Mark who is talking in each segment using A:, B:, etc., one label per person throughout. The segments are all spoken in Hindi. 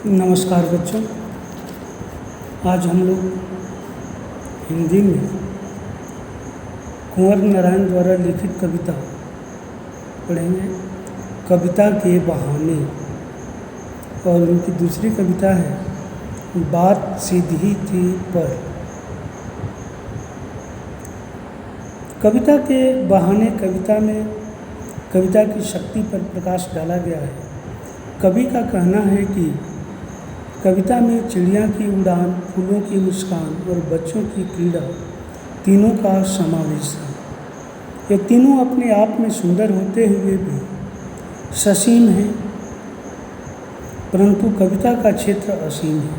A: नमस्कार बच्चों। आज हम लोग हिंदी में कुंवर नारायण द्वारा लिखित कविता पढ़ेंगे, कविता के बहाने। और उनकी दूसरी कविता है बात सीधी थी पर। कविता के बहाने कविता में कविता की शक्ति पर प्रकाश डाला गया है। कवि का कहना है कि कविता में चिड़िया की उड़ान, फूलों की मुस्कान और बच्चों की क्रीड़ा तीनों का समावेश है। ये तीनों अपने आप में सुंदर होते हुए भी ससीम हैं, परंतु कविता का क्षेत्र असीम है।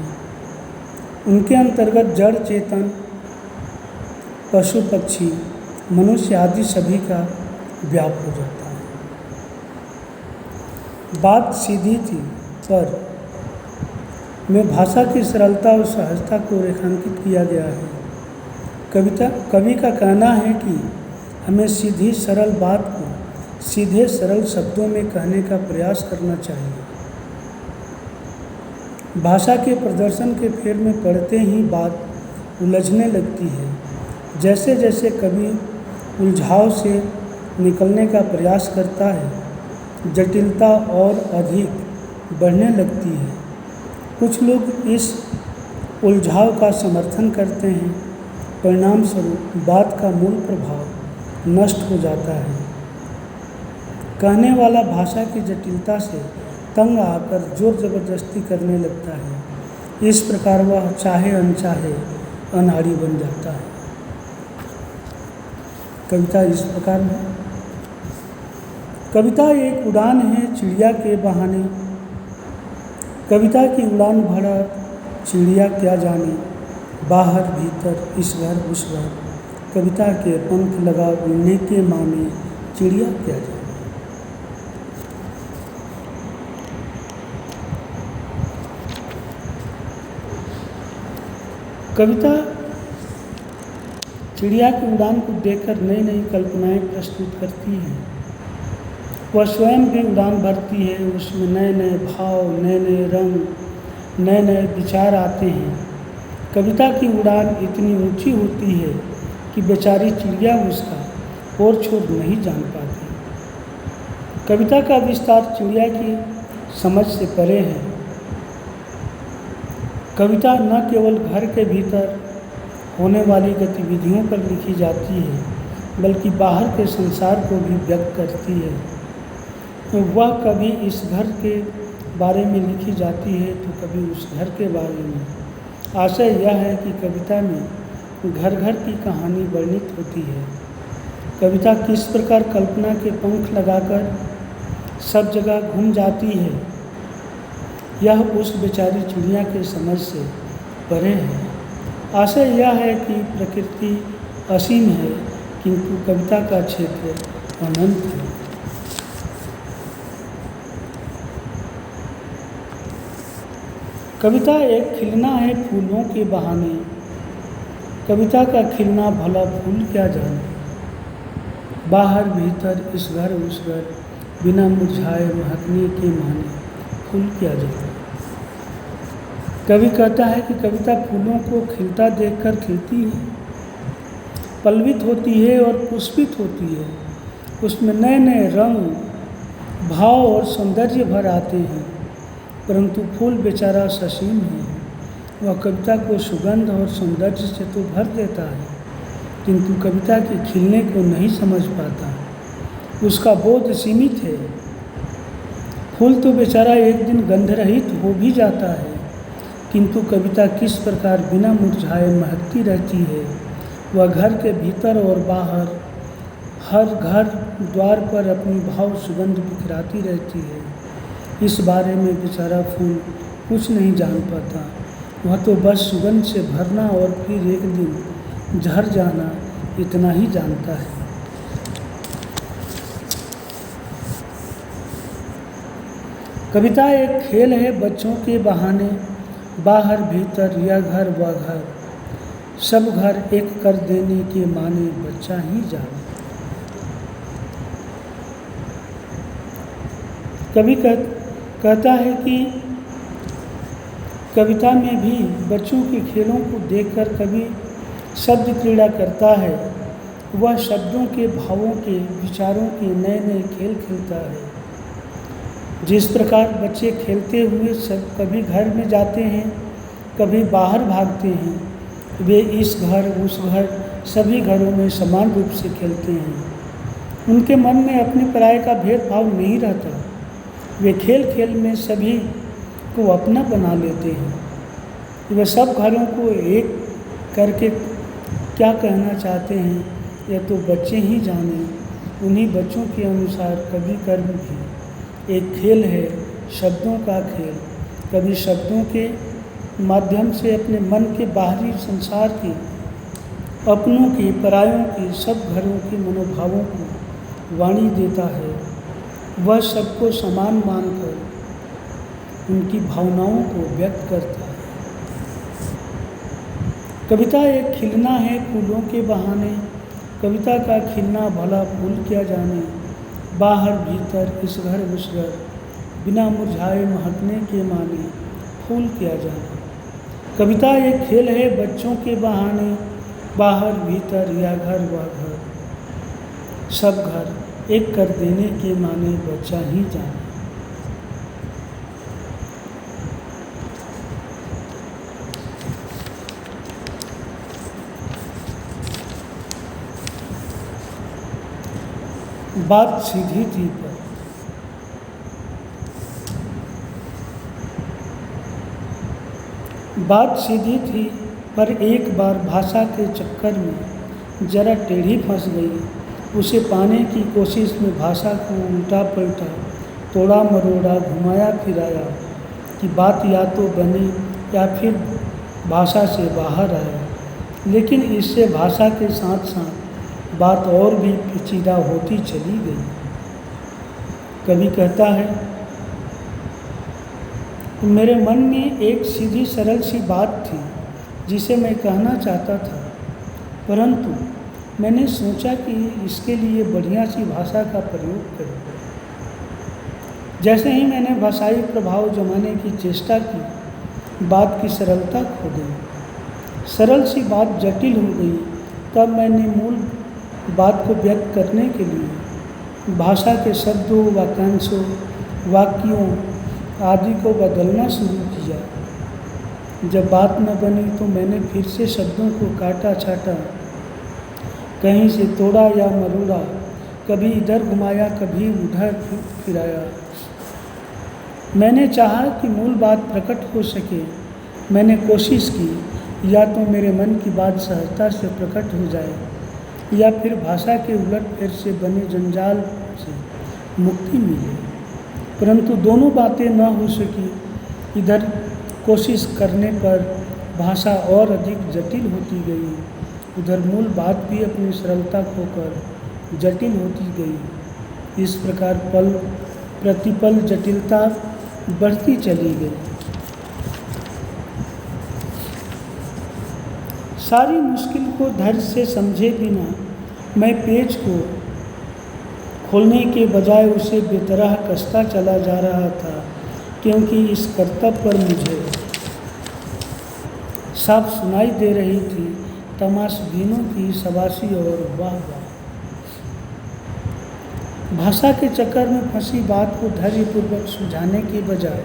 A: उनके अंतर्गत जड़ चेतन, पशु पक्षी, मनुष्य आदि सभी का व्याप हो जाता है। बात सीधी थी पर में भाषा की सरलता और सहजता को रेखांकित किया गया है। कवि का कहना है कि हमें सीधी सरल बात को सीधे सरल शब्दों में कहने का प्रयास करना चाहिए। भाषा के प्रदर्शन के फेर में पड़ते ही बात उलझने लगती है। जैसे जैसे कवि उलझाव से निकलने का प्रयास करता है, जटिलता और अधिक बढ़ने लगती है। कुछ लोग इस उलझाव का समर्थन करते हैं, परिणाम स्वरूप बात का मूल प्रभाव नष्ट हो जाता है। कहने वाला भाषा की जटिलता से तंग आकर जोर जबरदस्ती करने लगता है। इस प्रकार वह चाहे अनचाहे अनाड़ी बन जाता है। कविता इस प्रकार है। कविता एक उड़ान है चिड़िया के बहाने। कविता की उड़ान भरा चिड़िया क्या जाने, बाहर भीतर इस घर उस घर। कविता के पंख लगा उड़ने के माने, चिड़िया क्या जाने। कविता चिड़िया की उड़ान को देखकर नई नई कल्पनाएं प्रस्तुत करती है। वह स्वयं भी उड़ान भरती है, उसमें नए नए भाव, नए नए रंग, नए नए विचार आते हैं। कविता की उड़ान इतनी ऊंची होती है कि बेचारी चिड़िया उसका और छोर नहीं जान पाती। कविता का विस्तार चिड़िया की समझ से परे है। कविता न केवल घर के भीतर होने वाली गतिविधियों पर लिखी जाती है, बल्कि बाहर के संसार को भी व्यक्त करती है। वह कभी इस घर के बारे में लिखी जाती है तो कभी उस घर के बारे में। आशय यह है कि कविता में घर घर की कहानी वर्णित होती है। कविता किस प्रकार कल्पना के पंख लगाकर सब जगह घूम जाती है, यह उस बेचारी चिड़िया के समझ से परे है। आशय यह है कि प्रकृति असीम है, किंतु कविता का क्षेत्र अनंत है। कविता एक खिलना है फूलों के बहाने। कविता का खिलना भला फूल क्या जाने, बाहर भीतर इस घर उस घर, बिना मुरझाए महकने के माने, फूल क्या जाने। कवि कहता है कि कविता फूलों को खिलता देखकर खिलती है, पल्लवित होती है और पुष्पित होती है। उसमें नए नए रंग, भाव और सौंदर्य भर आते हैं, परंतु फूल बेचारा ससीम है। वह कविता को सुगंध और सौंदर्य से तो भर देता है, किंतु कविता के खिलने को नहीं समझ पाता। उसका बोध सीमित है। फूल तो बेचारा एक दिन गंधरहित हो भी जाता है, किंतु कविता किस प्रकार बिना मुरझाए महकती रहती है। वह घर के भीतर और बाहर हर घर द्वार पर अपनी भाव सुगंध बिखराती रहती है। इस बारे में बेचारा फूल कुछ नहीं जान पाता। वह तो बस सुगंध से भरना और फिर एक दिन झड़ जाना, इतना ही जानता है। कविता एक खेल है बच्चों के बहाने। बाहर भीतर यह घर वह घर, सब घर एक कर देने के माने, बच्चा ही जाने। कवि कहता है कि कविता में भी बच्चों के खेलों को देखकर कवि शब्द क्रीड़ा करता है। वह शब्दों के, भावों के, विचारों के नए नए खेल खेलता है। जिस प्रकार बच्चे खेलते हुए सब कभी घर में जाते हैं, कभी बाहर भागते हैं, वे इस घर उस घर सभी घरों में समान रूप से खेलते हैं। उनके मन में अपने पराये का भेदभाव नहीं रहता। वे खेल खेल में सभी को अपना बना लेते हैं। वे सब घरों को एक करके क्या कहना चाहते हैं यह तो बच्चे ही जाने। उन्हीं बच्चों के अनुसार कवि कर्म भी एक खेल है, शब्दों का खेल। कवि शब्दों के माध्यम से अपने मन के बाहरी संसार की, अपनों की, परायों की, सब घरों के मनोभावों को वाणी देता है। वह सबको समान मानकर उनकी भावनाओं को व्यक्त करता है। कविता एक खिलना है फूलों के बहाने। कविता का खिलना भला फूल क्या जाने। बाहर भीतर इस घर उस घर, बिना मुरझाए महकने के माने फूल क्या जाने। कविता एक खेल है बच्चों के बहाने। बाहर भीतर या घर वह घर, सब घर एक कर देने के माने बच्चा ही जाने। बात सीधी थी पर एक बार भाषा के चक्कर में जरा टेढ़ी फंस गई। उसे पाने की कोशिश में भाषा को उल्टा पलटा, तोड़ा मरोड़ा, घुमाया फिराया कि बात या तो बने या फिर भाषा से बाहर आए। लेकिन इससे भाषा के साथ साथ बात और भी पेचीदा होती चली गई। कवि कहता है, मेरे मन में एक सीधी सरल सी बात थी जिसे मैं कहना चाहता था, परंतु मैंने सोचा कि इसके लिए बढ़िया सी भाषा का प्रयोग करूं। जैसे ही मैंने भाषाई प्रभाव जमाने की चेष्टा की, बात की सरलता खो गई। सरल सी बात जटिल हो गई। तब मैंने मूल बात को व्यक्त करने के लिए भाषा के शब्दों, वाक्यांशों, वाक्यों आदि को बदलना शुरू किया। जब बात न बनी तो मैंने फिर से शब्दों को काटा छाटा, कहीं से तोड़ा या मरोड़ा, कभी इधर घुमाया कभी उधर फिराया। मैंने चाहा कि मूल बात प्रकट हो सके। मैंने कोशिश की या तो मेरे मन की बात सहजता से प्रकट हो जाए या फिर भाषा के उलट-फेर से बने जंजाल से मुक्ति मिले, परंतु दोनों बातें न हो सकी। इधर कोशिश करने पर भाषा और अधिक जटिल होती गई, उधर मूल बात भी अपनी सरलता खोकर जटिल होती गई। इस प्रकार पल प्रतिपल जटिलता बढ़ती चली गई। सारी मुश्किल को धैर्य से समझे बिना मैं पेज को खोलने के बजाय उसे बेतरह कसता चला जा रहा था, क्योंकि इस कर्तव्य पर मुझे साफ सुनाई दे रही थी तमाशबीनों की शाबाशी और वाह वाह। भाषा के चक्कर में फंसी बात को धैर्यपूर्वक सुलझाने के बजाय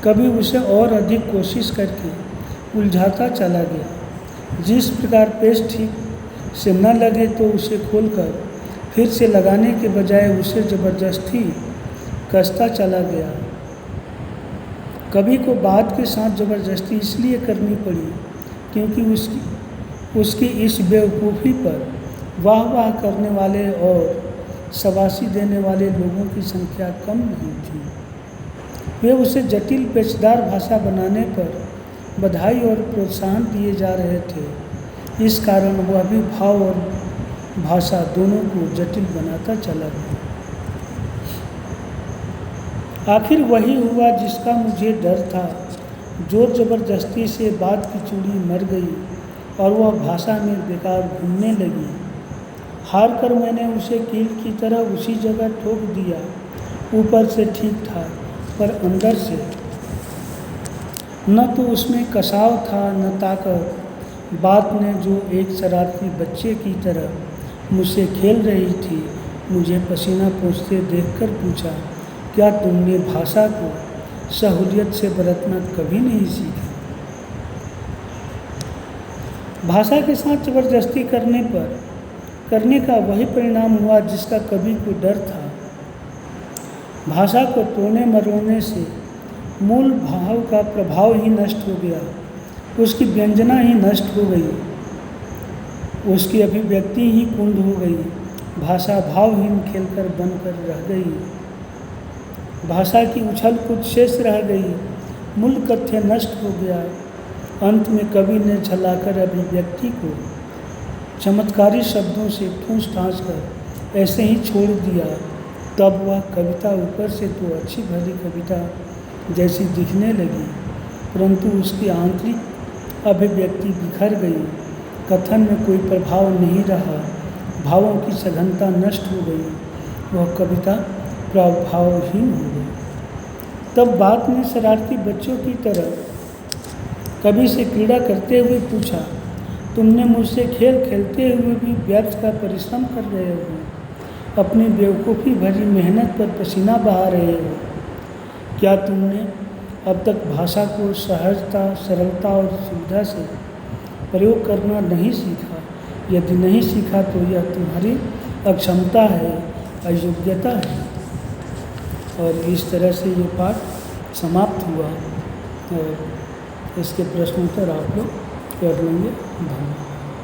A: कभी उसे और अधिक कोशिश करके उलझाता चला गया। जिस प्रकार पेस्ट ठीक से न लगे तो उसे खोलकर फिर से लगाने के बजाय उसे ज़बरदस्ती कसता चला गया। कवि को बात के साथ ज़बरदस्ती इसलिए करनी पड़ी क्योंकि उसकी इस बेवकूफ़ी पर वाह वाह करने वाले और शाबाशी देने वाले लोगों की संख्या कम नहीं थी। वे उसे जटिल पेचदार भाषा बनाने पर बधाई और प्रोत्साहन दिए जा रहे थे। इस कारण वह भी भाव और भाषा दोनों को जटिल बनाता चला गया। आखिर वही हुआ जिसका मुझे डर था। जोर ज़बरदस्ती से बात की चूड़ी मर गई और वह भाषा में बेकार घूमने लगी। हार कर मैंने उसे कील की तरह उसी जगह ठोक दिया। ऊपर से ठीक था पर अंदर से न तो उसमें कसाव था न ताकत। बात ने जो एक शरारती बच्चे की तरह मुझसे खेल रही थी, मुझे पसीना पोंछते देखकर पूछा, क्या तुमने भाषा को सहूलियत से बरतना कभी नहीं सीखा? भाषा के साथ जबरदस्ती करने का वही परिणाम हुआ जिसका कभी को डर था। भाषा को तोड़ने मरोड़ने से मूल भाव का प्रभाव ही नष्ट हो गया, उसकी व्यंजना ही नष्ट हो गई, उसकी अभिव्यक्ति ही कुंद हो गई। भाषा भावहीन खेलकर बनकर रह गई, भाषा की उछल कूद शेष रह गई, मूल तथ्य नष्ट हो गया। अंत में कवि ने झलाकर अभिव्यक्ति को चमत्कारी शब्दों से ठूंस ठांस कर ऐसे ही छोड़ दिया। तब वह कविता ऊपर से तो अच्छी भली कविता जैसी दिखने लगी, परंतु उसकी आंतरिक अभिव्यक्ति बिखर गई। कथन में कोई प्रभाव नहीं रहा, भावों की सघनता नष्ट हो गई, वह कविता प्रभावहीन हो गई। तब बात ने शरारती बच्चों की तरह कवि से क्रीड़ा करते हुए पूछा, तुमने मुझसे खेल खेलते हुए भी व्यर्थ का परिश्रम कर रहे हो, अपनी बेवकूफ़ी भरी मेहनत पर पसीना बहा रहे हो। क्या तुमने अब तक भाषा को सहजता, सरलता और सुविधा से प्रयोग करना नहीं सीखा? यदि नहीं सीखा तो यह तुम्हारी अक्षमता है, अयोग्यता है। और इस तरह से ये पाठ समाप्त हुआ और इसके प्रश्नोत्तर आप लोग कर लेंगे। धन्यवाद।